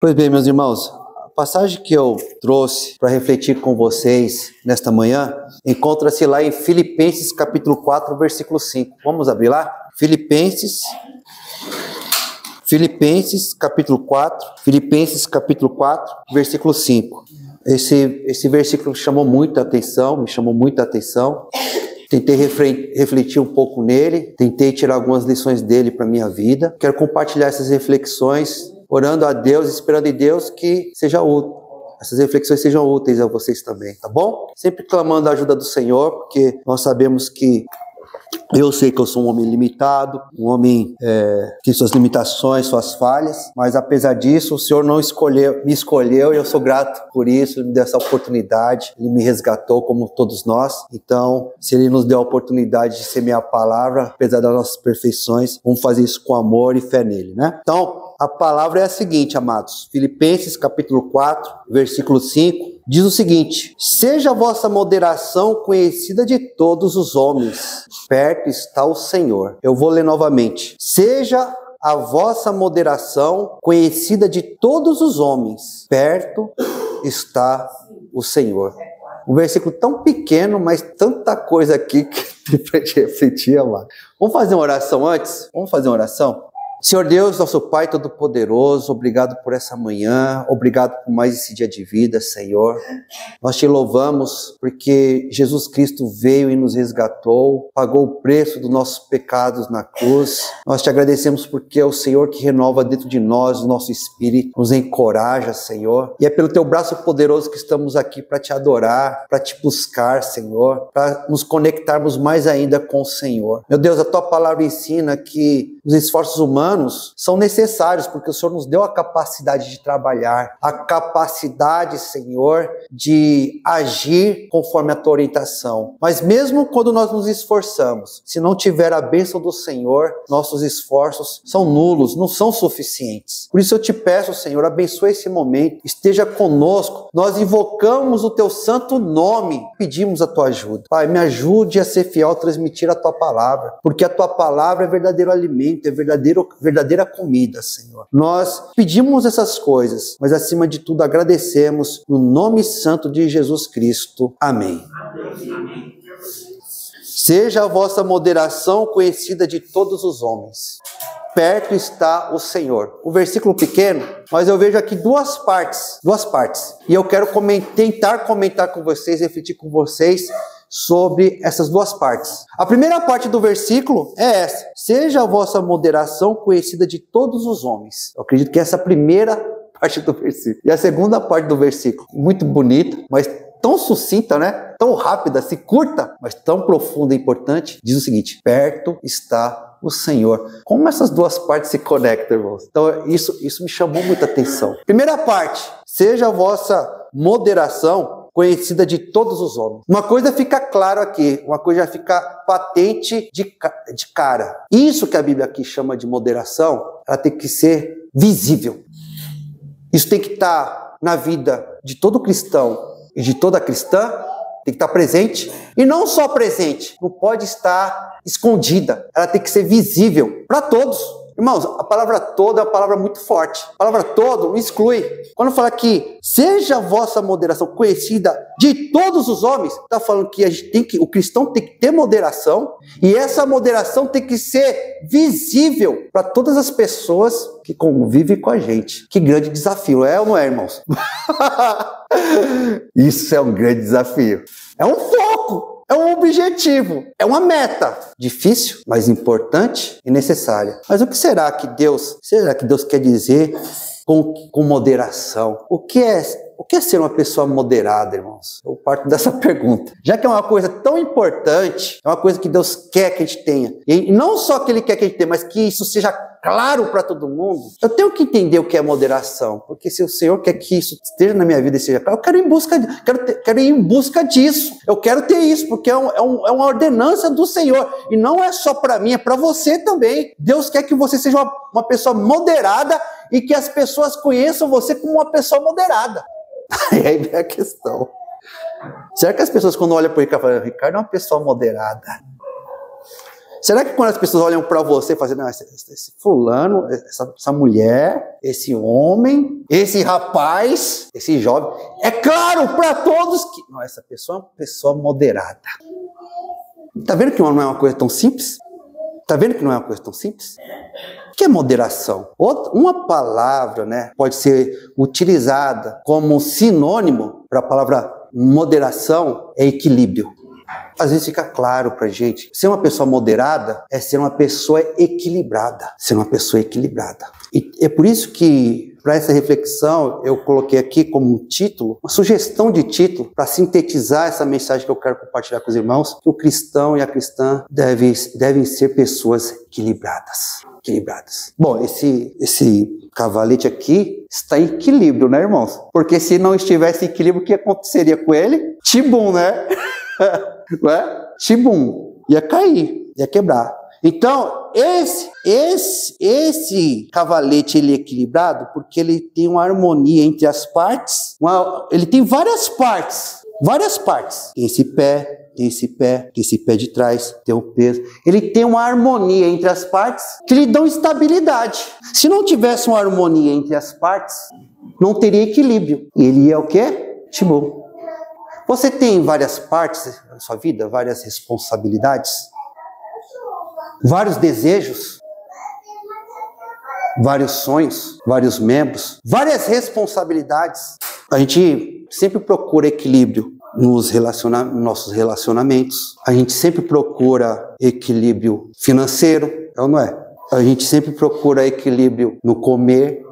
Pois bem, meus irmãos, a passagem que eu trouxe para refletir com vocês nesta manhã encontra-se lá em Filipenses capítulo 4, versículo 5. Vamos abrir lá? Filipenses capítulo 4, versículo 5. Esse versículo me chamou muita atenção. Tentei refletir um pouco nele, tentei tirar algumas lições dele para a minha vida. Quero compartilhar essas reflexões, orando a Deus, esperando em Deus que essas reflexões sejam úteis a vocês também, tá bom? Sempre clamando a ajuda do Senhor, porque nós sabemos que eu sei que eu sou um homem limitado, um homem que tem suas limitações, suas falhas, mas apesar disso, o Senhor me escolheu e eu sou grato por isso, me deu essa oportunidade, Ele me resgatou como todos nós. Então, se Ele nos deu a oportunidade de semear a palavra, apesar das nossas perfeições, vamos fazer isso com amor e fé nele, né? Então, a palavra é a seguinte, amados, Filipenses capítulo 4, versículo 5, diz o seguinte: seja a vossa moderação conhecida de todos os homens, perto está o Senhor. Eu vou ler novamente. Seja a vossa moderação conhecida de todos os homens, perto está o Senhor. Um versículo tão pequeno, mas tanta coisa aqui que para gente refletir, amado. Vamos fazer uma oração antes? Senhor Deus, nosso Pai Todo-Poderoso, obrigado por essa manhã, obrigado por mais esse dia de vida, Senhor. Nós te louvamos porque Jesus Cristo veio e nos resgatou, pagou o preço dos nossos pecados na cruz. Nós te agradecemos porque é o Senhor que renova dentro de nós o nosso espírito, nos encoraja, Senhor. E é pelo teu braço poderoso que estamos aqui para te adorar, para te buscar, Senhor, para nos conectarmos mais ainda com o Senhor. Meu Deus, a tua palavra ensina que os esforços humanos são necessários, porque o Senhor nos deu a capacidade de trabalhar, a capacidade, Senhor, de agir conforme a tua orientação. Mas mesmo quando nós nos esforçamos, se não tiver a bênção do Senhor, nossos esforços são nulos, não são suficientes. Por isso eu te peço, Senhor, abençoe esse momento, esteja conosco. Nós invocamos o teu santo nome, pedimos a tua ajuda. Pai, me ajude a ser fiel, a transmitir a tua palavra, porque a tua palavra é verdadeiro alimento, é verdadeira comida, Senhor. Nós pedimos essas coisas, mas acima de tudo agradecemos no nome santo de Jesus Cristo. Amém. Amém. Seja a vossa moderação conhecida de todos os homens. Perto está o Senhor. O versículo pequeno, mas eu vejo aqui duas partes. E eu quero tentar comentar com vocês, refletir com vocês sobre essas duas partes. A primeira parte do versículo é essa: seja a vossa moderação conhecida de todos os homens. Eu acredito que essa é a primeira parte do versículo. E a segunda parte do versículo, muito bonita, mas tão sucinta, né? Tão rápida, assim, curta, mas tão profunda e importante, diz o seguinte: perto está o Senhor. Como essas duas partes se conectam, irmãos? Então isso me chamou muita atenção. Primeira parte: seja a vossa moderação conhecida de todos os homens. Uma coisa fica claro aqui, uma coisa já fica patente de cara. Isso que a Bíblia aqui chama de moderação, ela tem que ser visível. Isso tem que estar na vida de todo cristão e de toda cristã, tem que estar presente. E não só presente, não pode estar escondida, ela tem que ser visível para todos. Irmãos, a palavra todo é uma palavra muito forte. A palavra todo não exclui. Quando fala que seja a vossa moderação conhecida de todos os homens, está falando que o cristão tem que ter moderação, e essa moderação tem que ser visível para todas as pessoas que convivem com a gente. Que grande desafio, é ou não é, irmãos? Isso é um grande desafio. É um foco. É um objetivo, é uma meta. Difícil, mas importante e necessária. Mas o que será que Deus quer dizer com moderação? O que é ser uma pessoa moderada, irmãos? Eu parto dessa pergunta. Já que é uma coisa tão importante, é uma coisa que Deus quer que a gente tenha. E não só que Ele quer que a gente tenha, mas que isso seja claro para todo mundo. Eu tenho que entender o que é moderação, porque se o Senhor quer que isso esteja na minha vida e seja claro, eu quero ir em busca disso. Eu quero ter isso, porque é uma ordenança do Senhor. E não é só para mim, é para você também. Deus quer que você seja uma pessoa moderada e que as pessoas conheçam você como uma pessoa moderada. E aí vem a questão. Será que as pessoas, quando olham para o Ricardo, falam: Ricardo é uma pessoa moderada? Será que quando as pessoas olham para você, fazendo esse fulano, essa mulher, esse homem, esse rapaz, esse jovem, é claro para todos que não, essa pessoa é uma pessoa moderada. Tá vendo que não é uma coisa tão simples? Tá vendo que não é uma coisa tão simples? O que é moderação? Uma palavra, né, pode ser utilizada como sinônimo para a palavra moderação, é equilíbrio. Às vezes fica claro pra gente, ser uma pessoa moderada é ser uma pessoa equilibrada. Ser uma pessoa equilibrada. E é por isso que, para essa reflexão, eu coloquei aqui como título, uma sugestão de título, para sintetizar essa mensagem que eu quero compartilhar com os irmãos, que o cristão e a cristã devem ser pessoas equilibradas. Bom, esse cavalete aqui está em equilíbrio, né, irmãos? Porque se não estivesse em equilíbrio, o que aconteceria com ele? Tibum, né? Não é? Tibum, ia cair, ia quebrar. Então, esse cavalete ele é equilibrado porque ele tem uma harmonia entre as partes, ele tem várias partes. Tem esse pé de trás, tem o peso. Ele tem uma harmonia entre as partes que lhe dão estabilidade. Se não tivesse uma harmonia entre as partes, não teria equilíbrio. Ele é o quê? Tibum. Você tem várias partes na sua vida, várias responsabilidades, vários desejos, vários sonhos, vários membros, várias responsabilidades. A gente sempre procura equilíbrio nos nossos relacionamentos. A gente sempre procura equilíbrio financeiro, é ou não é? A gente sempre procura equilíbrio no comer.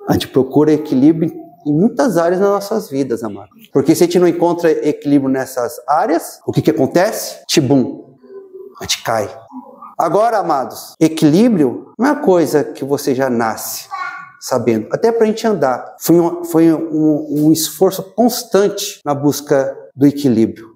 A gente procura equilíbrio em muitas áreas das nossas vidas, amado. Porque se a gente não encontra equilíbrio nessas áreas, o que acontece? Tibum, a gente cai. Agora, amados, equilíbrio não é uma coisa que você já nasce sabendo. Até para a gente andar. Foi um esforço constante na busca do equilíbrio.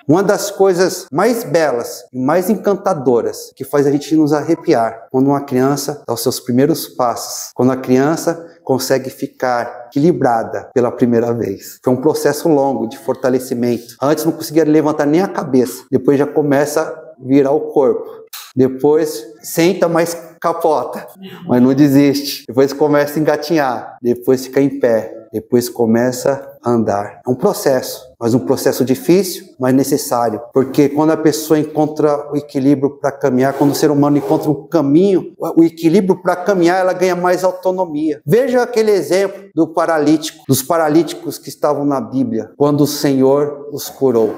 Uma das coisas mais belas e mais encantadoras que faz a gente nos arrepiar quando uma criança dá os seus primeiros passos, quando a criança consegue ficar equilibrada pela primeira vez. Foi um processo longo de fortalecimento. Antes não conseguia levantar nem a cabeça, depois já começa a virar o corpo. Depois senta, mas capota, mas não desiste. Depois começa a engatinhar, depois fica em pé. Depois começa a andar. É um processo, mas um processo difícil, mas necessário. Porque quando a pessoa encontra o equilíbrio para caminhar, quando o ser humano encontra um caminho, o equilíbrio para caminhar, ela ganha mais autonomia. Veja aquele exemplo dos paralíticos que estavam na Bíblia, quando o Senhor os curou.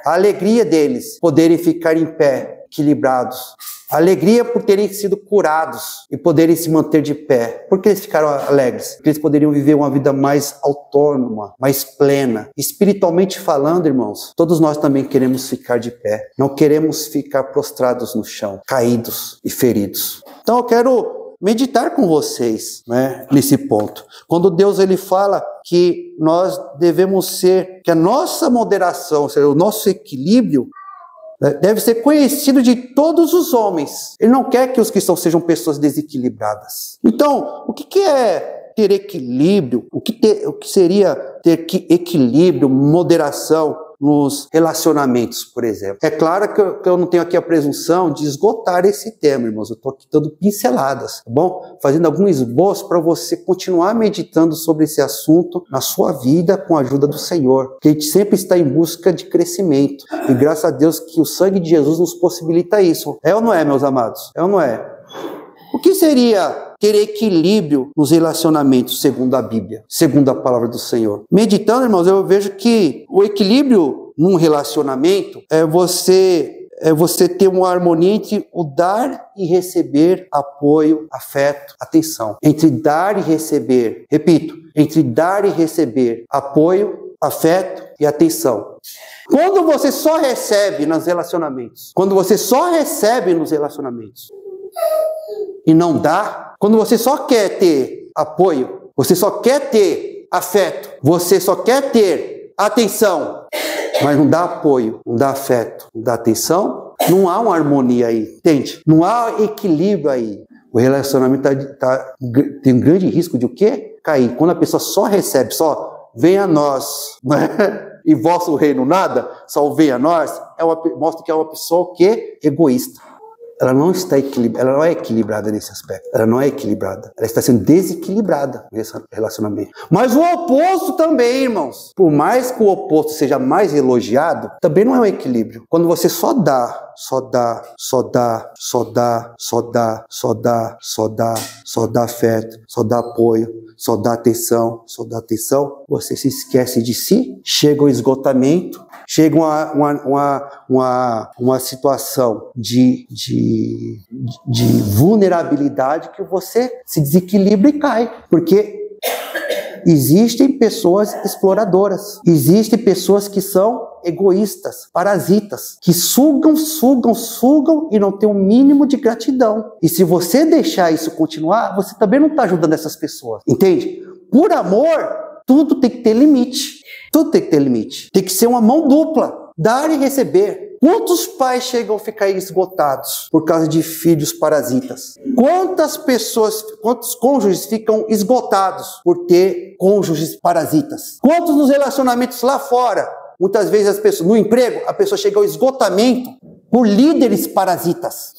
A alegria deles poderem ficar em pé, equilibrados. A alegria por terem sido curados e poderem se manter de pé. Por que eles ficaram alegres? Porque eles poderiam viver uma vida mais autônoma, mais plena. Espiritualmente falando, irmãos, todos nós também queremos ficar de pé. Não queremos ficar prostrados no chão, caídos e feridos. Então eu quero meditar com vocês, né, nesse ponto. Quando Deus ele fala que nós devemos ser, que a nossa moderação, ou seja, o nosso equilíbrio, deve ser conhecido de todos os homens. Ele não quer que os cristãos sejam pessoas desequilibradas. Então, o que é ter equilíbrio? O que seria ter equilíbrio, moderação nos relacionamentos, por exemplo? É claro que eu não tenho aqui a presunção de esgotar esse tema, irmãos. Eu estou aqui dando pinceladas, tá bom? Fazendo algum esboço para você continuar meditando sobre esse assunto na sua vida com a ajuda do Senhor. Porque a gente sempre está em busca de crescimento. E graças a Deus que o sangue de Jesus nos possibilita isso. É ou não é, meus amados? É ou não é? O que seria ter equilíbrio nos relacionamentos, segundo a Bíblia, segundo a palavra do Senhor? Meditando, irmãos, eu vejo que o equilíbrio num relacionamento é você ter uma harmonia entre o dar e receber apoio, afeto, atenção. Entre dar e receber, repito, entre dar e receber apoio, afeto e atenção. Quando você só recebe nos relacionamentos, e não dá, quando você só quer ter apoio, você só quer ter afeto, você só quer ter atenção, mas não dá apoio, não dá afeto, não dá atenção, não há uma harmonia aí, entende? Não há equilíbrio aí. O relacionamento tem um grande risco de o quê? Cair. Quando a pessoa só recebe, só vem a nós, né? e vosso reino nada, só vem a nós, mostra que é uma pessoa que é egoísta. Ela não está equilibrada, ela não é equilibrada nesse aspecto. Ela não é equilibrada. Ela está sendo desequilibrada nesse relacionamento. Mas o oposto também, irmãos. Por mais que o oposto seja mais elogiado, também não é um equilíbrio. Quando você só dá, só dá, só dá, só dá, só dá, só dá, só dá, só dá afeto, só dá apoio, só dá atenção, você se esquece de si, chega o esgotamento, chega uma situação de vulnerabilidade que você se desequilibra e cai. Porque existem pessoas exploradoras, existem pessoas que são egoístas, parasitas, que sugam e não tem o mínimo de gratidão. E se você deixar isso continuar, você também não está ajudando essas pessoas, entende? Por amor, tudo tem que ter limite. Tudo tem que ter limite. Tem que ser uma mão dupla, dar e receber. Quantos pais chegam a ficar esgotados por causa de filhos parasitas? Quantas pessoas, quantos cônjuges ficam esgotados por ter cônjuges parasitas? Quantos nos relacionamentos lá fora? Muitas vezes as pessoas, no emprego, a pessoa chega ao esgotamento por líderes parasitas.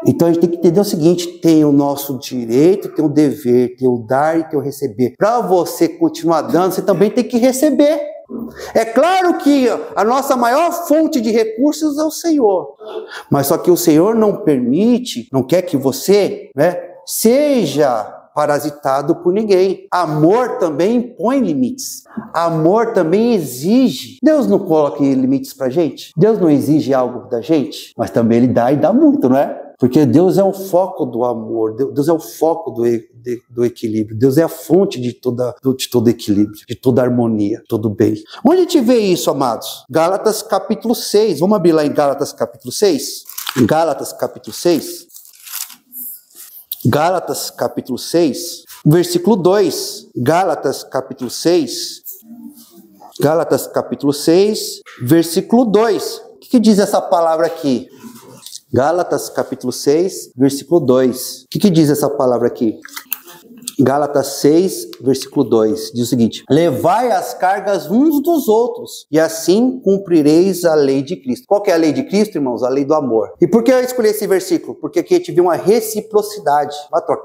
Então a gente tem que entender o seguinte: tem o nosso direito, tem o dever, tem o dar e tem o receber. Para você continuar dando, você também tem que receber. É claro que a nossa maior fonte de recursos é o Senhor. Mas só que o Senhor não permite, não quer que você, seja parasitado por ninguém. Amor também impõe limites. Amor também exige. Deus não coloca limites pra gente. Deus não exige algo da gente. Mas também Ele dá e dá muito, não é? Porque Deus é o foco do amor. Deus é o foco do equilíbrio. Deus é a fonte de todo equilíbrio, de toda harmonia, todo bem. Onde a gente vê isso, amados? Gálatas capítulo 6. Vamos abrir lá em Gálatas capítulo 6? Em Gálatas capítulo 6. Gálatas capítulo 6, versículo 2. Gálatas capítulo 6. Gálatas capítulo 6, versículo 2. O que diz essa palavra aqui? Gálatas capítulo 6, versículo 2. O que diz essa palavra aqui? Gálatas 6, versículo 2, diz o seguinte: levai as cargas uns dos outros, e assim cumprireis a lei de Cristo. Qual que é a lei de Cristo, irmãos? A lei do amor. E por que eu escolhi esse versículo? Porque aqui a gente vê uma reciprocidade.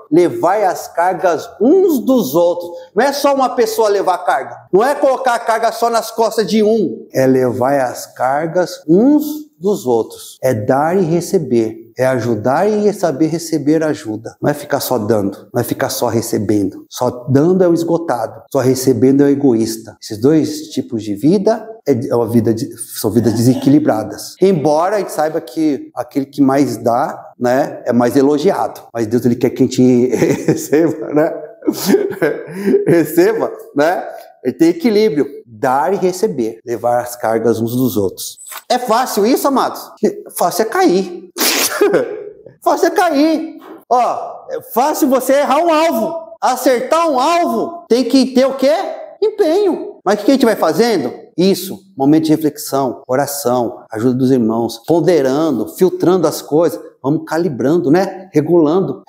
Levai as cargas uns dos outros. Não é só uma pessoa levar carga. Não é colocar a carga só nas costas de um. É levar as cargas uns dos outros. É dar e receber. É ajudar e saber receber ajuda. Não é ficar só dando, não é ficar só recebendo. Só dando é o esgotado, só recebendo é o egoísta. Esses dois tipos de vida são vidas desequilibradas. Embora a gente saiba que aquele que mais dá, é mais elogiado. Mas Deus, Ele quer que a gente receba, receba, Ele tem equilíbrio. Dar e receber. Levar as cargas uns dos outros. É fácil isso, amados? Fácil é cair. Fácil é cair. É fácil você errar um alvo. Acertar um alvo tem que ter o quê? Empenho. Mas o que a gente vai fazendo? Isso, momento de reflexão, oração, ajuda dos irmãos, ponderando, filtrando as coisas, vamos calibrando, regulando,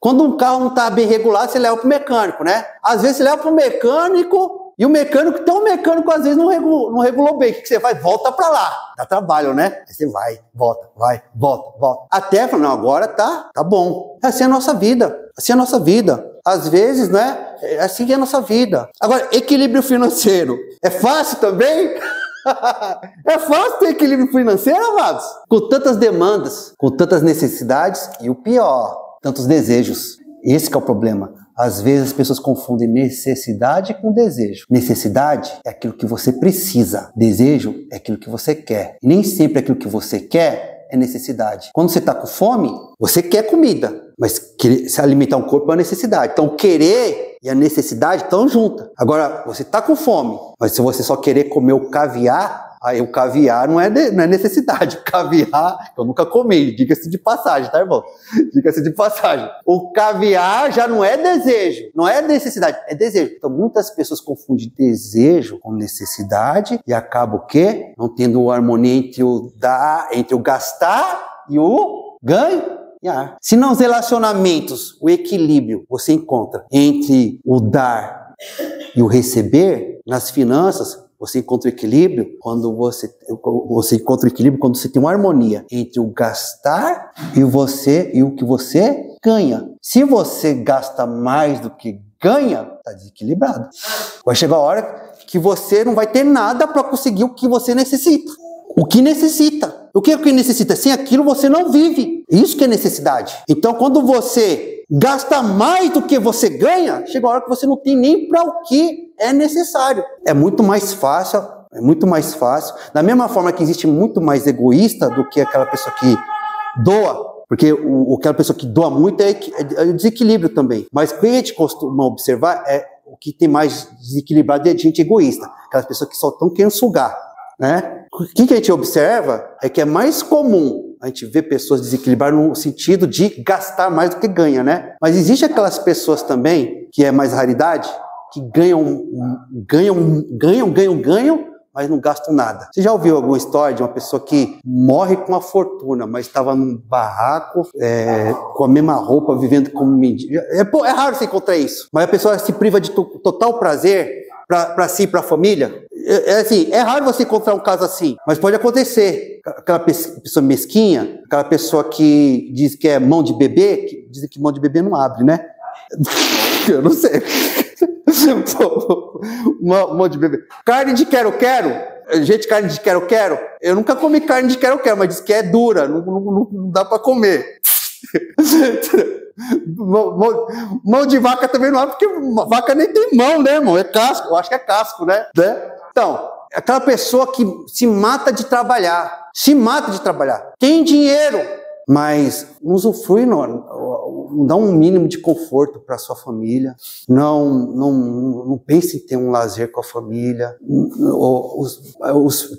Quando um carro não está bem regulado, você leva para o mecânico, Às vezes você leva para o mecânico e o mecânico, então o mecânico às vezes não regulou bem. O que você faz? Volta para lá. Dá trabalho, Aí você vai, volta. Até falar, não, agora tá bom. Assim é a nossa vida. Às vezes, é assim que é a nossa vida. Agora, equilíbrio financeiro. É fácil também? É fácil ter equilíbrio financeiro, amados? Com tantas demandas, com tantas necessidades e o pior, tantos desejos. Esse que é o problema. Às vezes as pessoas confundem necessidade com desejo. Necessidade é aquilo que você precisa. Desejo é aquilo que você quer. E nem sempre aquilo que você quer é necessidade. Quando você está com fome, você quer comida. Mas se alimentar um corpo é uma necessidade. Então querer e a necessidade estão juntas. Agora, você está com fome, mas se você só querer comer o caviar, aí o caviar não é necessidade. Caviar, eu nunca comi, diga-se de passagem, tá, irmão? Diga-se de passagem. O caviar já não é desejo, não é necessidade, é desejo. Então muitas pessoas confundem desejo com necessidade e acabam o quê? Não tendo harmonia entre o dar, entre o gastar e o ganhar. Se nos relacionamentos, o equilíbrio você encontra entre o dar e o receber, nas finanças, Você encontra o equilíbrio quando você encontra o equilíbrio quando você tem uma harmonia entre o gastar e o que você ganha. Se você gasta mais do que ganha, está desequilibrado. Vai chegar a hora que você não vai ter nada para conseguir o que você necessita. O que necessita. O que é o que necessita? Sem aquilo você não vive. Isso que é necessidade. Então, quando você gasta mais do que você ganha, chega a hora que você não tem nem para o que é necessário. É muito mais fácil. Da mesma forma que existe muito mais egoísta do que aquela pessoa que doa. Porque aquela pessoa que doa muito é desequilíbrio também. Mas o que a gente costuma observar é o que tem mais desequilibrado é gente egoísta. Aquelas pessoas que só estão querendo sugar. Né? O que a gente observa é que é mais comum a gente ver pessoas desequilibradas no sentido de gastar mais do que ganha, né? Mas existe aquelas pessoas também, que é mais raridade, que ganham, mas não gastam nada. Você já ouviu alguma história de uma pessoa que morre com uma fortuna, mas estava num barraco, com a mesma roupa, vivendo como mendigo? É raro você encontrar isso, mas a pessoa se priva de total prazer para si e para a família. É raro você encontrar um caso assim, mas pode acontecer. Aquela pessoa mesquinha, aquela pessoa que diz que é mão de bebê, que dizem que mão de bebê não abre, né? Eu não sei. Mão de bebê. Carne de quero-quero. Gente, carne de quero-quero. Eu nunca comi carne de quero-quero, mas diz que é dura, não dá para comer. Mão de vaca também não abre, porque vaca nem tem mão, né, irmão? É casco, eu acho que é casco, né? Então, aquela pessoa que se mata de trabalhar, tem dinheiro, mas não usufrui, não dá um mínimo de conforto para a sua família, não pensa em ter um lazer com a família,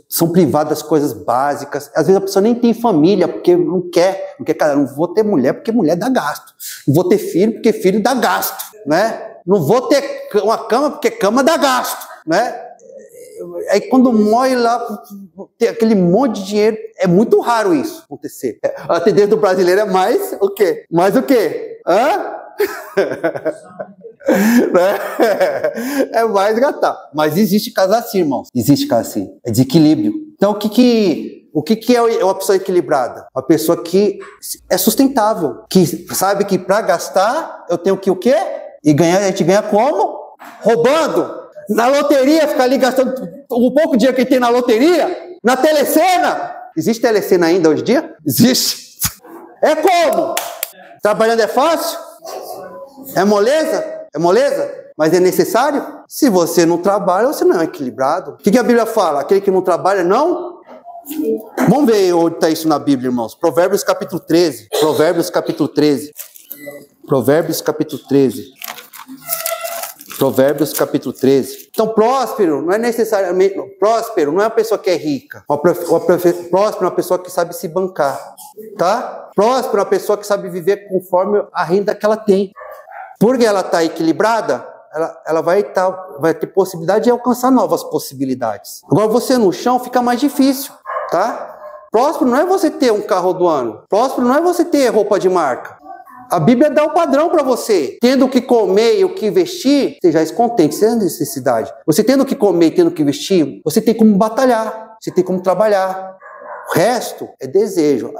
são privadas das coisas básicas. Às vezes a pessoa nem tem família, porque não quer, cara, não vou ter mulher porque mulher dá gasto, não vou ter filho porque filho dá gasto, né? Não vou ter uma cama porque cama dá gasto, né? Aí quando morre lá, tem aquele monte de dinheiro, é muito raro isso acontecer. A tendência do brasileiro é mais o quê? Mais o quê? É mais gastar. Mas existe caso assim, irmãos. Existe caso assim. É desequilíbrio. Então o que é uma pessoa equilibrada? Uma pessoa que é sustentável, que sabe que para gastar eu tenho que o quê? E ganhar, a gente ganha como? Roubando. Na loteria, ficar ali gastando o pouco dinheiro que tem na loteria. Na telecena. Existe telecena ainda hoje em dia? Existe. É como? Trabalhando é fácil? É moleza? É moleza? Mas é necessário? Se você não trabalha, você não é equilibrado. O que a Bíblia fala? Aquele que não trabalha, não? Vamos ver onde está isso na Bíblia, irmãos. Provérbios capítulo 13. Provérbios capítulo 13. Provérbios capítulo 13. Provérbios capítulo 13. Então, próspero não é necessariamente... Próspero não é uma pessoa que é rica. Próspero é uma pessoa que sabe se bancar. Tá? Próspero é uma pessoa que sabe viver conforme a renda que ela tem. Porque ela está equilibrada, ela vai ter possibilidade de alcançar novas possibilidades. Agora, você no chão fica mais difícil. Tá? Próspero não é você ter um carro do ano. Próspero não é você ter roupa de marca. A Bíblia dá o padrão para você. Tendo o que comer e o que vestir, seja descontente, sem necessidade. Você tendo o que comer e tendo o que vestir, você tem como batalhar, você tem como trabalhar. O resto é desejo.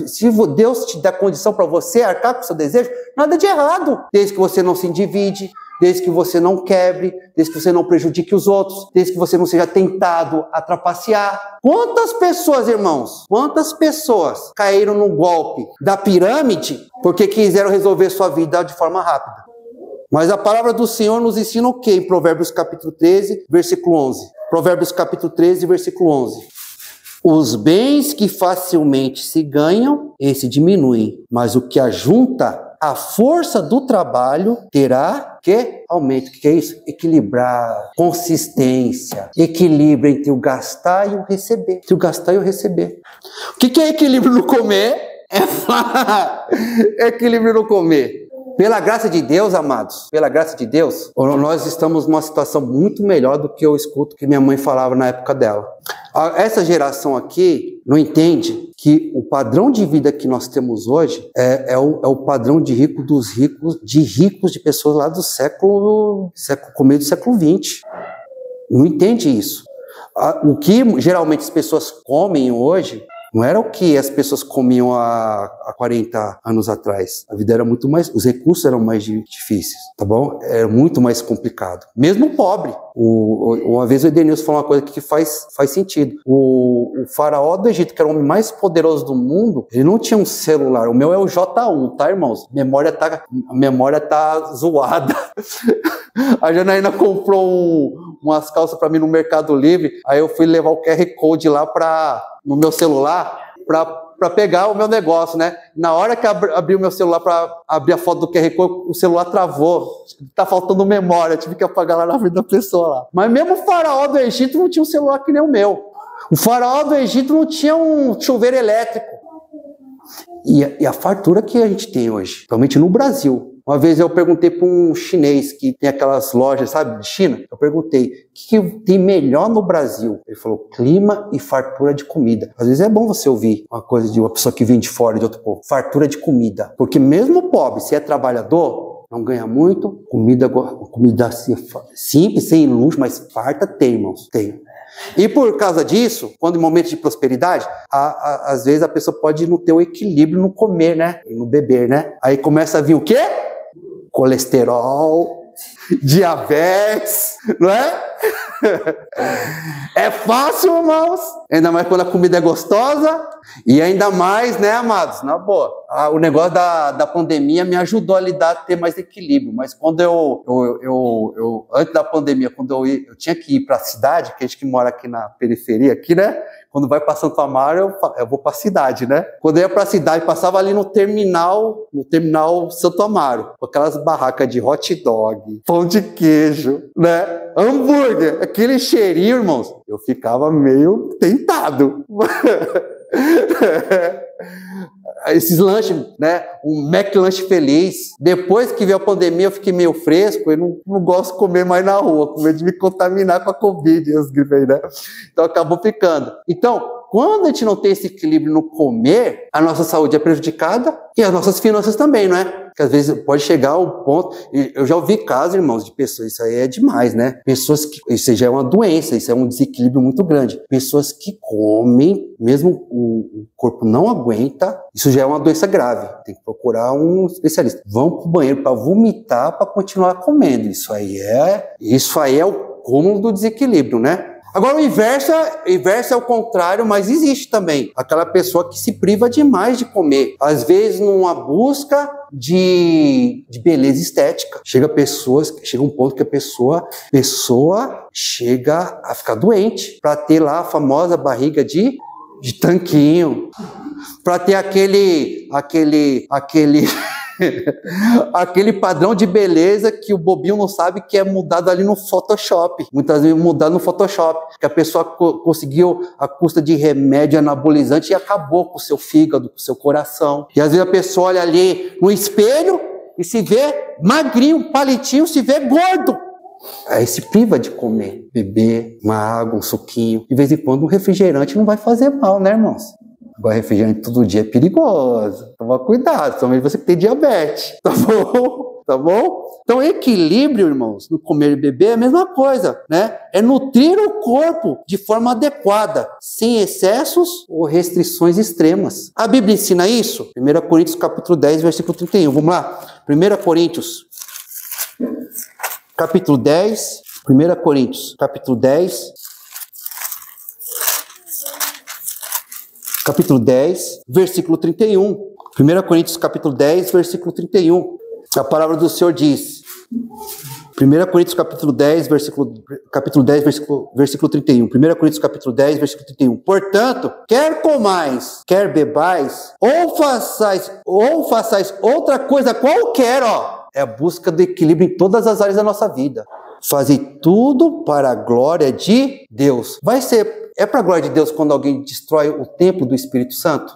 Se Deus te dá condição para você arcar com o seu desejo, nada de errado. Desde que você não se endivide, desde que você não quebre, desde que você não prejudique os outros, desde que você não seja tentado a trapacear. Quantas pessoas, irmãos, caíram no golpe da pirâmide porque quiseram resolver sua vida de forma rápida? Mas a palavra do Senhor nos ensina o quê? Em Provérbios capítulo 13, versículo 11. Provérbios capítulo 13, versículo 11. Os bens que facilmente se ganham, esse diminuem, mas o que ajunta a força do trabalho terá que aumento. O que é isso? Equilibrar, consistência, equilíbrio entre o gastar e o receber. Entre o gastar e o receber. O que é equilíbrio no comer? É equilíbrio no comer. Pela graça de Deus, amados, pela graça de Deus, nós estamos numa situação muito melhor do que eu escuto que minha mãe falava na época dela. Essa geração aqui não entende que o padrão de vida que nós temos hoje é o padrão de ricos de pessoas lá do começo do século XX. Não entende isso. O que geralmente as pessoas comem hoje não era o que as pessoas comiam há 40 anos atrás. A vida era muito mais... Os recursos eram mais difíceis, tá bom? Era muito mais complicado. Mesmo pobre. Uma vez o Edenilson falou uma coisa que faz sentido. O faraó do Egito, que era o homem mais poderoso do mundo, ele não tinha um celular. O meu é o J1, tá, irmãos? A memória tá zoada. A Janaína comprou umas calças pra mim no Mercado Livre. Aí eu fui levar o QR Code lá no meu celular para pegar o meu negócio, né? Na hora que abri o meu celular para abrir a foto do QR Code, o celular travou. Tá faltando memória, tive que apagar lá na frente da pessoa lá. Mas mesmo o faraó do Egito não tinha um celular que nem o meu. O faraó do Egito não tinha um chuveiro elétrico. E a fartura que a gente tem hoje, principalmente no Brasil. Uma vez eu perguntei para um chinês que tem aquelas lojas, sabe, de China. Eu perguntei, o que tem melhor no Brasil? Ele falou, clima e fartura de comida. Às vezes é bom você ouvir uma coisa de uma pessoa que vem de fora, de outro povo. Fartura de comida. Porque mesmo pobre, se é trabalhador, não ganha muito, comida simples, sem luxo, mas farta tem, irmãos, tem. E por causa disso, quando em momentos de prosperidade, às vezes a pessoa pode não ter o equilíbrio no comer, né? E no beber, né? Aí começa a vir o quê? Colesterol, diabetes, não é? É fácil, irmãos. Ainda mais quando a comida é gostosa. E ainda mais, né, amados? Na boa. O negócio da pandemia me ajudou a ter mais equilíbrio. Mas quando antes da pandemia, quando eu tinha que ir para a cidade, que a gente que mora aqui na periferia, aqui, né? Quando vai para Santo Amaro, eu vou para a cidade, né? Quando eu ia para a cidade, passava ali no terminal Santo Amaro, com aquelas barracas de hot dog, pão de queijo, né? Hambúrguer, aquele cheirinho, irmãos, eu ficava meio tentado. Esses lanches, né? Um McLanche feliz. Depois que veio a pandemia, eu fiquei meio fresco. Eu não gosto de comer mais na rua, com medo de me contaminar com a Covid, né? Então acabou ficando. Então, quando a gente não tem esse equilíbrio no comer, a nossa saúde é prejudicada e as nossas finanças também, não é? Porque às vezes pode chegar ao ponto... Eu já ouvi casos, irmãos, de pessoas... Isso aí é demais, né? Pessoas que... Isso já é uma doença, isso é um desequilíbrio muito grande. Pessoas que comem, mesmo o corpo não aguenta, isso já é uma doença grave. Tem que procurar um especialista. Vão pro banheiro para vomitar, para continuar comendo. Isso aí é o cúmulo do desequilíbrio, né? Agora, o inverso é o contrário, mas existe também. Aquela pessoa que se priva demais de comer. Às vezes, numa busca de beleza estética. Chega um ponto que a pessoa chega a ficar doente. Para ter lá a famosa barriga de tanquinho. Para ter aquele padrão de beleza que o bobinho não sabe que é mudado ali no Photoshop. Muitas vezes mudado no Photoshop. Que a pessoa conseguiu a custa de remédio anabolizante e acabou com o seu fígado, com o seu coração. E às vezes a pessoa olha ali no espelho e se vê magrinho, palitinho, se vê gordo. Aí se priva de comer, beber uma água, um suquinho. De vez em quando um refrigerante não vai fazer mal, né, irmãos? Agora, refrigerante todo dia é perigoso. Toma cuidado, somente você que tem diabetes. Tá bom? Tá bom? Então, equilíbrio, irmãos, no comer e beber é a mesma coisa, né? É nutrir o corpo de forma adequada, sem excessos ou restrições extremas. A Bíblia ensina isso? 1 Coríntios capítulo 10, versículo 31. Vamos lá? 1 Coríntios capítulo 10. 1 Coríntios capítulo 10. Capítulo 10, versículo 31. 1 Coríntios, capítulo 10, versículo 31. A palavra do Senhor diz. 1 Coríntios, capítulo 10, versículo 31. 1 Coríntios, capítulo 10, versículo 31. Portanto, quer comais, quer bebais, ou façais outra coisa qualquer, é a busca do equilíbrio em todas as áreas da nossa vida. Fazei tudo para a glória de Deus. É para a glória de Deus quando alguém destrói o templo do Espírito Santo?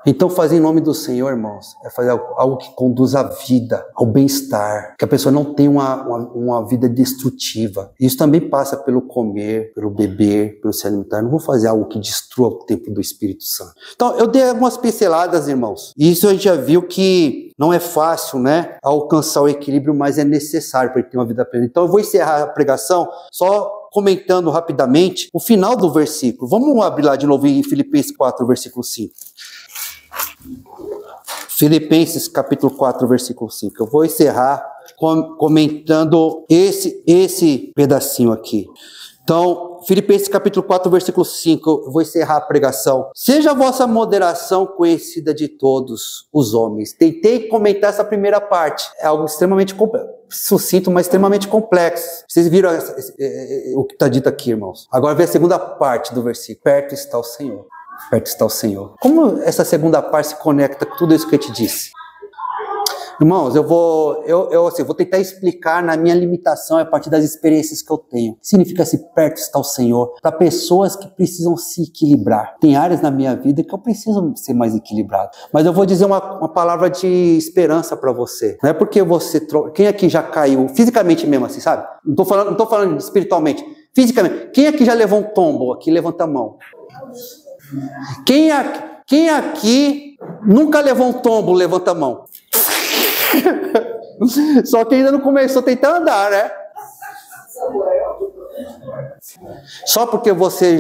Então fazer em nome do Senhor, irmãos, é fazer algo que conduz à vida, ao bem-estar, que a pessoa não tenha uma vida destrutiva. Isso também passa pelo comer, pelo beber, pelo se alimentar. Eu não vou fazer algo que destrua o templo do Espírito Santo. Então, eu dei algumas pinceladas, irmãos. E isso a gente já viu que não é fácil, né, alcançar o equilíbrio, mas é necessário para ele ter uma vida plena. Então, eu vou encerrar a pregação só comentando rapidamente o final do versículo. Vamos abrir lá de novo em Filipenses 4, versículo 5. Filipenses capítulo 4, versículo 5. Eu vou encerrar comentando esse pedacinho aqui. Então, Filipenses capítulo 4, versículo 5, eu vou encerrar a pregação. Seja a vossa moderação conhecida de todos os homens. Tentei comentar essa primeira parte. É algo extremamente sucinto, mas extremamente complexo. Vocês viram o que está dito aqui, irmãos? Agora vem a segunda parte do versículo. Perto está o Senhor. Perto está o Senhor. Como essa segunda parte se conecta com tudo isso que eu te disse? Irmãos, eu vou tentar explicar na minha limitação a partir das experiências que eu tenho. O que significa assim, perto está o Senhor? Para pessoas que precisam se equilibrar. Tem áreas na minha vida que eu preciso ser mais equilibrado. Mas eu vou dizer uma palavra de esperança para você. Não é porque você... Quem aqui já caiu fisicamente mesmo assim, sabe? Não tô falando espiritualmente. Fisicamente. Quem aqui já levou um tombo? Aqui, levanta a mão. Quem aqui nunca levou um tombo? Levanta a mão. Só que ainda não começou a tentar andar, né? Só porque você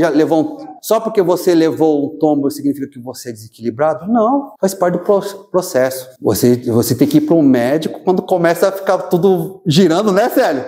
levou um tombo significa que você é desequilibrado? Não, faz parte do processo. Você tem que ir para um médico quando começa a ficar tudo girando, né, Célio?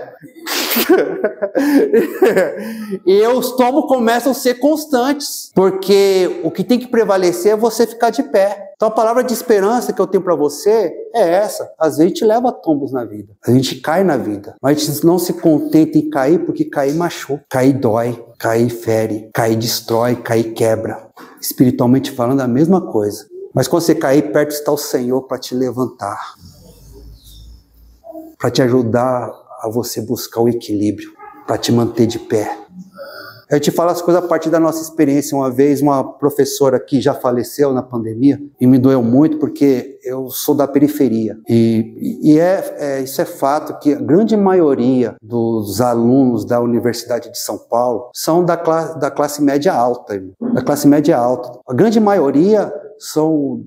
E os tombos começam a ser constantes, porque o que tem que prevalecer é você ficar de pé. Então a palavra de esperança que eu tenho para você é essa. Às vezes a gente leva tombos na vida, a gente cai na vida, mas a gente não se contenta em cair, porque cair machuca, cair dói, cair fere, cair destrói, cair quebra. Espiritualmente falando, a mesma coisa. Mas quando você cair, perto está o Senhor para te levantar, para te ajudar a você buscar o equilíbrio, para te manter de pé. Eu te falo as coisas a partir da nossa experiência. Uma vez uma professora que já faleceu na pandemia, e me doeu muito porque eu sou da periferia. Isso é fato que a grande maioria dos alunos da Universidade de São Paulo são da classe média alta. Da classe média alta. A grande maioria são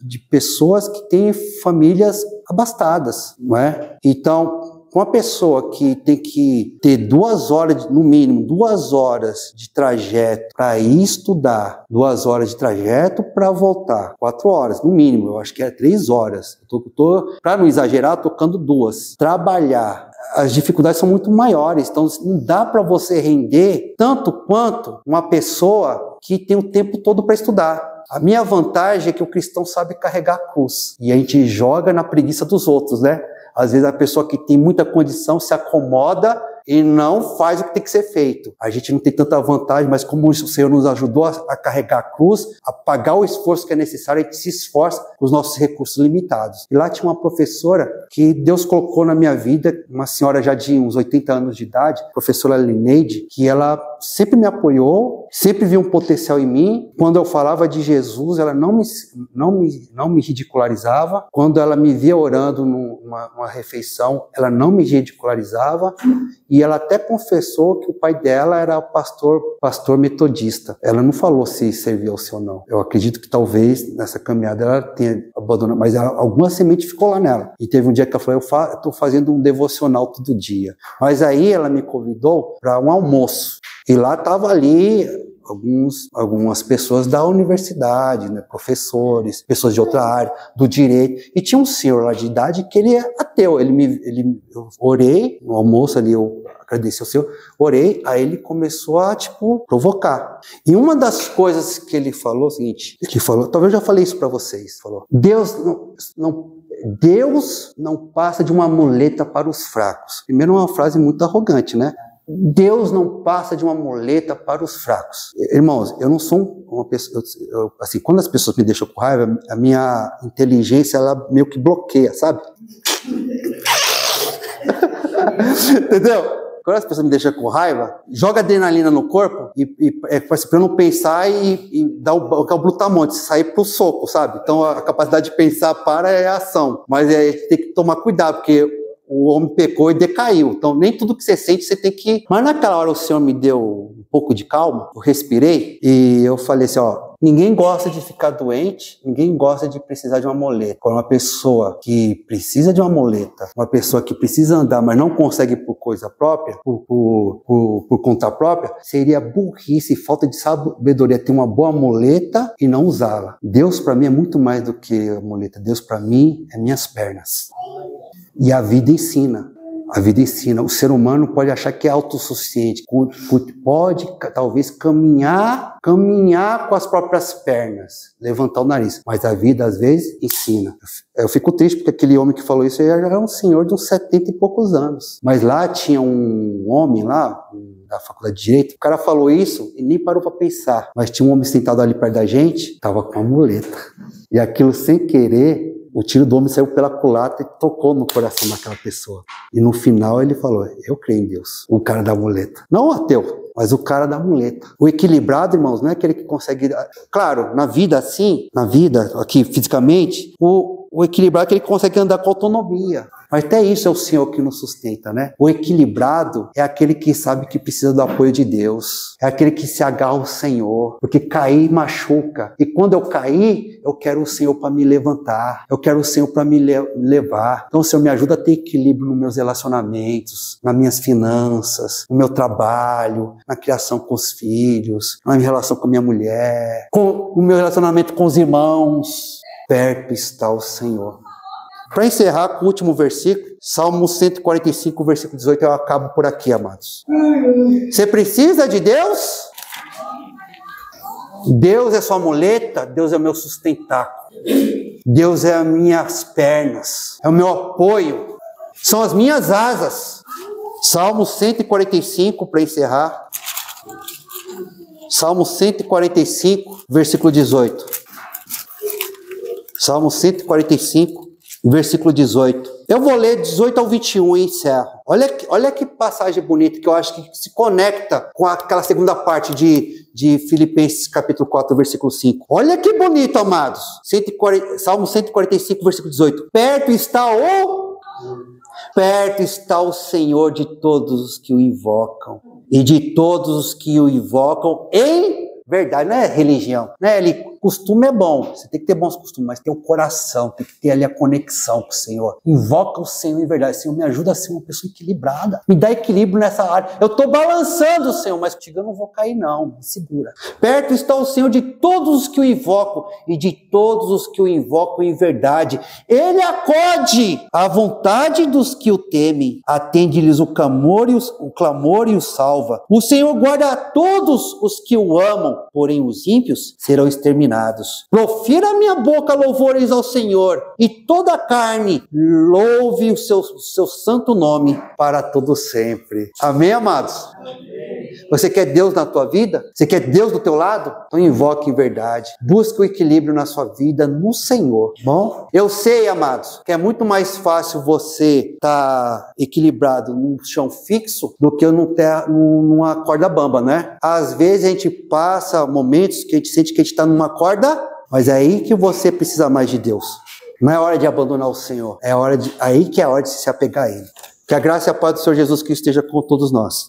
de pessoas que têm famílias abastadas, não é? Então, uma pessoa que tem que ter 2 horas, no mínimo, 2 horas de trajeto para ir estudar, 2 horas de trajeto para voltar, 4 horas, no mínimo, eu acho que é 3 horas. Para não exagerar, tocando 2. Trabalhar, as dificuldades são muito maiores, então não dá para você render tanto quanto uma pessoa que tem o tempo todo para estudar. A minha vantagem é que o cristão sabe carregar a cruz, e a gente joga na preguiça dos outros, né? Às vezes a pessoa que tem muita condição se acomoda e não faz o que tem que ser feito. A gente não tem tanta vantagem, mas como o Senhor nos ajudou a carregar a cruz, a pagar o esforço que é necessário, a gente se esforça com os nossos recursos limitados. E lá tinha uma professora que Deus colocou na minha vida, uma senhora já de uns 80 anos de idade, professora Lineide, que ela sempre me apoiou, sempre viu um potencial em mim. Quando eu falava de Jesus, ela não me ridicularizava. Quando ela me via orando numa refeição, ela não me ridicularizava. E ela até confessou que o pai dela era pastor metodista. Ela não falou se servia ao Senhor ou não. Eu acredito que talvez nessa caminhada ela tenha abandonado, mas alguma semente ficou lá nela. E teve um dia que ela falou, eu estou fazendo um devocional todo dia. Mas aí ela me convidou para um almoço. E lá estava ali algumas pessoas da universidade, né, professores, pessoas de outra área, do direito, e tinha um senhor lá de idade que ele é ateu. Eu orei no almoço ali, eu agradeci ao Senhor, orei, aí ele começou a, provocar. E uma das coisas que ele falou, é o seguinte, talvez eu já falei isso para vocês, falou, Deus não passa de uma muleta para os fracos. Primeiro, uma frase muito arrogante, né? Deus não passa de uma muleta para os fracos. Irmãos, eu não sou uma pessoa... assim, quando as pessoas me deixam com raiva, a minha inteligência, ela meio que bloqueia, sabe? Entendeu? Quando as pessoas me deixam com raiva, joga adrenalina no corpo para eu não pensar e dar o brutamonte, sair pro soco, sabe? Então a capacidade de pensar é a ação. Mas tem que tomar cuidado, porque o homem pecou e decaiu. Então, nem tudo que você sente, você tem que... Mas naquela hora o Senhor me deu um pouco de calma, eu respirei e eu falei assim, Ninguém gosta de ficar doente, ninguém gosta de precisar de uma muleta. Agora, uma pessoa que precisa de uma muleta, uma pessoa que precisa andar, mas não consegue por coisa própria, por conta própria, seria burrice e falta de sabedoria ter uma boa muleta e não usá-la. Deus para mim é muito mais do que a muleta. Deus para mim é minhas pernas. E a vida ensina. A vida ensina. O ser humano pode achar que é autossuficiente, pode talvez caminhar com as próprias pernas, levantar o nariz. Mas a vida às vezes ensina. Eu fico triste porque aquele homem que falou isso já era um senhor de uns 70 e poucos anos. Mas lá tinha um homem lá, da faculdade de Direito, o cara falou isso e nem parou para pensar. Mas tinha um homem sentado ali perto da gente, tava com uma muleta. E aquilo sem querer, o tiro do homem saiu pela culatra e tocou no coração daquela pessoa. E no final ele falou, eu creio em Deus. O cara da muleta. Não o ateu, mas o cara da muleta. O equilibrado, irmãos, não é aquele que consegue... Claro, na vida assim, na vida aqui fisicamente, o equilibrado é aquele que consegue andar com autonomia. Mas até isso é o Senhor que nos sustenta, né? O equilibrado é aquele que sabe que precisa do apoio de Deus. É aquele que se agarra ao Senhor. Porque cair machuca. E quando eu cair, eu quero o Senhor para me levantar. Eu quero o Senhor para me levar. Então o Senhor me ajuda a ter equilíbrio nos meus relacionamentos, nas minhas finanças, no meu trabalho, na criação com os filhos, na minha relação com a minha mulher, com o meu relacionamento com os irmãos. Perto está o Senhor. Para encerrar com o último versículo, Salmo 145, versículo 18, eu acabo por aqui, amados. Você precisa de Deus? Deus é sua muleta, Deus é o meu sustentáculo. Deus é as minhas pernas, é o meu apoio, são as minhas asas. Salmo 145, para encerrar. Salmo 145, versículo 18. Salmo 145, versículo 18. Eu vou ler 18 ao 21 e encerro. Olha que passagem bonita que eu acho que se conecta com aquela segunda parte de Filipenses capítulo 4, versículo 5. Olha que bonito, amados. Salmo 145, versículo 18. Perto está o Senhor de todos os que o invocam. E de todos os que o invocam em verdade, não é religião, né? Costume é bom, você tem que ter bons costumes, mas tem o coração, tem que ter ali a conexão com o Senhor. Invoca o Senhor em verdade. Senhor, me ajuda a ser uma pessoa equilibrada. Me dá equilíbrio nessa área. Eu estou balançando, Senhor, mas contigo eu não vou cair não, me segura. Perto está o Senhor de todos os que o invocam e de todos os que o invocam em verdade. Ele acode à vontade dos que o temem, atende-lhes o clamor e o salva. O Senhor guarda a todos os que o amam, porém os ímpios serão exterminados. Profira a minha boca louvores ao Senhor, e toda a carne louve o seu santo nome para todo sempre. Amém, amados? Amém. Você quer Deus na tua vida? Você quer Deus do teu lado? Então invoque em verdade. Busque o equilíbrio na sua vida no Senhor. Bom? Eu sei, amados, que é muito mais fácil você estar equilibrado num chão fixo do que numa corda bamba, né? Às vezes a gente passa momentos que a gente sente que a gente está numa corda, mas é aí que você precisa mais de Deus. Não é hora de abandonar o Senhor. Aí que é a hora de se apegar a Ele. Que a graça e a paz do Senhor Jesus Cristo esteja com todos nós.